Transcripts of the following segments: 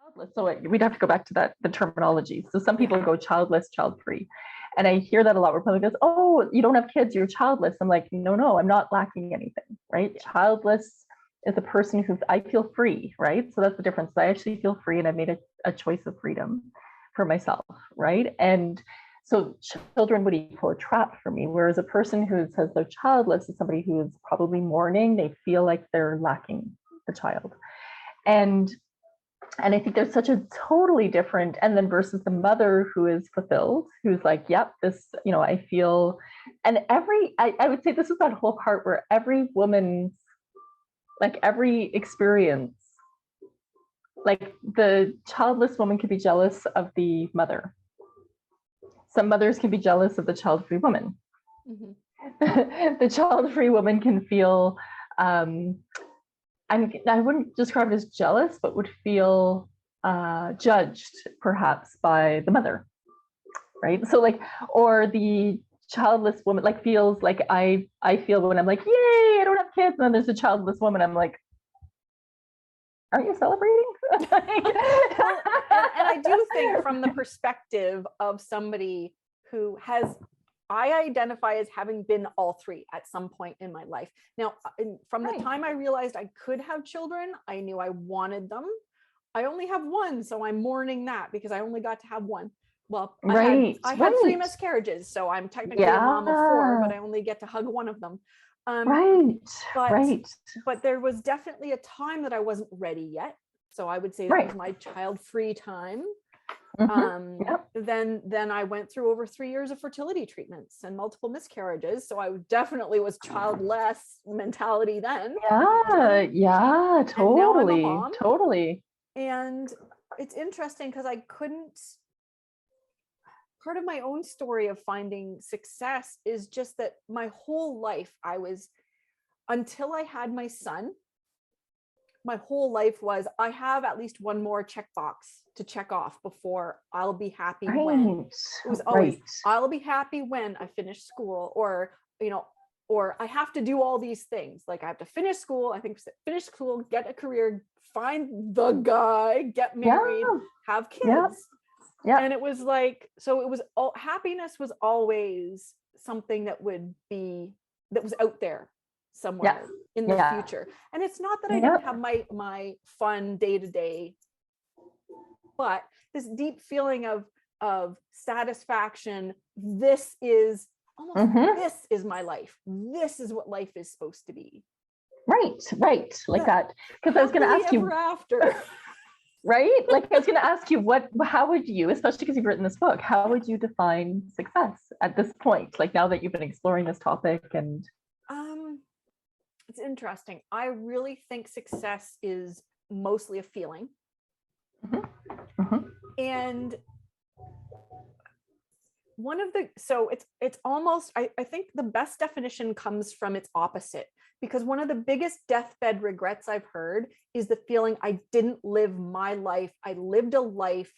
childless. So we'd have to go back to that, the terminology. So some people go childless, child-free. And I hear that a lot where people goes, oh, you don't have kids, you're childless. I'm like, no, I'm not lacking anything, right? Yeah. Childless is a person who I feel free, right? So that's the difference. I actually feel free and I made a choice of freedom for myself, right? And so children would equal a trap for me. Whereas a person who says they're childless is somebody who is probably mourning, they feel like they're lacking the child. And I think there's such a totally different, and then versus the mother who is fulfilled, who's like, yep, this, I feel, and I would say this is that whole part where every woman's, like every experience, like the childless woman could be jealous of the mother. Some mothers can be jealous of the child-free woman. Mm-hmm. The child-free woman can feel, I wouldn't describe it as jealous, but would feel judged perhaps by the mother, right? So like, or the childless woman like feels like I feel when I'm like, yay, I don't have kids, and then there's a childless woman, I'm like, aren't you celebrating? Well, and I do think from the perspective of somebody who I identify as having been all three at some point in my life. Now, from the time I realized I could have children, I knew I wanted them. I only have one, so I'm mourning that because I only got to have one. Well, I had 3 miscarriages, so I'm technically a mom of 4, but I only get to hug one of them. But there was definitely a time that I wasn't ready yet. So I would say that was my child-free time. Then I went through over 3 years of fertility treatments and multiple miscarriages. So I definitely was childless mentality then. Yeah, totally. Totally. And it's interesting because part of my own story of finding success is just that my whole life until I had my son, my whole life was, I have at least one more checkbox to check off before I'll be happy when. It was always, I'll be happy when I finish school, or I have to do all these things. Like I have to finish school, get a career, find the guy, get married, have kids. And it was like, so it was all, happiness was always something that was out there somewhere in the future. And it's not that I didn't have my fun day-to-day, but this deep feeling of satisfaction. This is this is my life. This is what life is supposed to be. Right. Like that. Because I was going to ask you after. Right? Like I was going to ask you, how would you, especially because you've written this book, how would you define success at this point? Like now that you've been exploring this topic and. It's interesting. I really think success is mostly a feeling. And it's almost, I think the best definition comes from its opposite, because one of the biggest deathbed regrets I've heard is the feeling I didn't live my life. I lived a life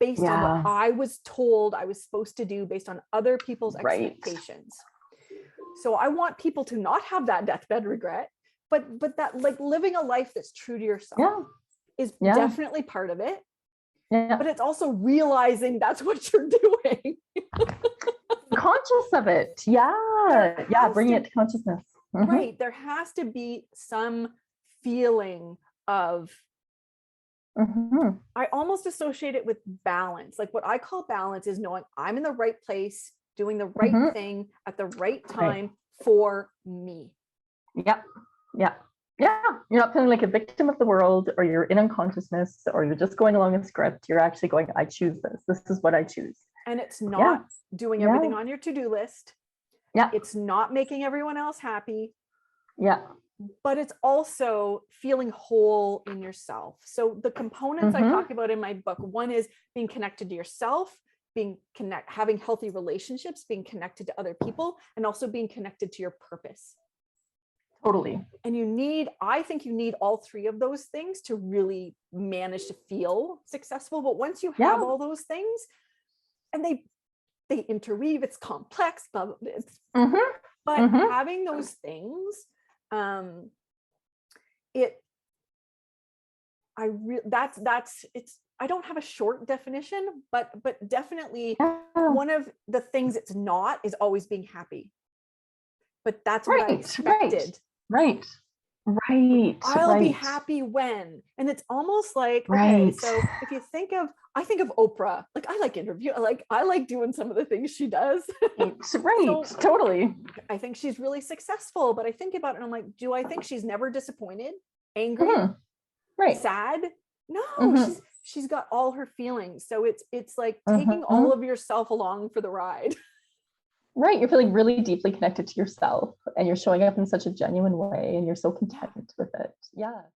based on what I was told I was supposed to do based on other people's expectations. So I want people to not have that deathbed regret, but that like living a life that's true to yourself is definitely part of it. But it's also realizing that's what you're doing. Conscious of it. Bring it to consciousness. Right. There has to be some feeling of, I almost associate it with balance. Like what I call balance is knowing I'm in the right place, doing the right thing at the right time for me. You're not feeling like a victim of the world, or you're in unconsciousness, or you're just going along a script. You're actually going, I choose this. This is what I choose. And it's not doing everything on your to-do list. It's not making everyone else happy. But it's also feeling whole in yourself. So the components I talk about in my book, one is being connected to yourself, having healthy relationships, being connected to other people, and also being connected to your purpose. Totally. And I think you need all 3 of those things to really manage to feel successful. But once you have all those things, and they interweave, it's complex, but having those things, that's it's, I don't have a short definition, but definitely Yeah. one of the things it's not is always being happy. But that's what I Right, expected. right, right, I'll be right, happy when. And it's almost like, okay, right. so if you think of, I think of Oprah, like I like interview, I like doing some of the things she does. Right, So totally. I think she's really successful, but I think about it and I'm like, do I think she's never disappointed, angry, Mhm. Right. sad? No, Mhm. she's got all her feelings. So it's like taking all Mhm. of yourself along for the ride. Right. You're feeling really deeply connected to yourself and you're showing up in such a genuine way and you're so Yeah. content with it. Yeah.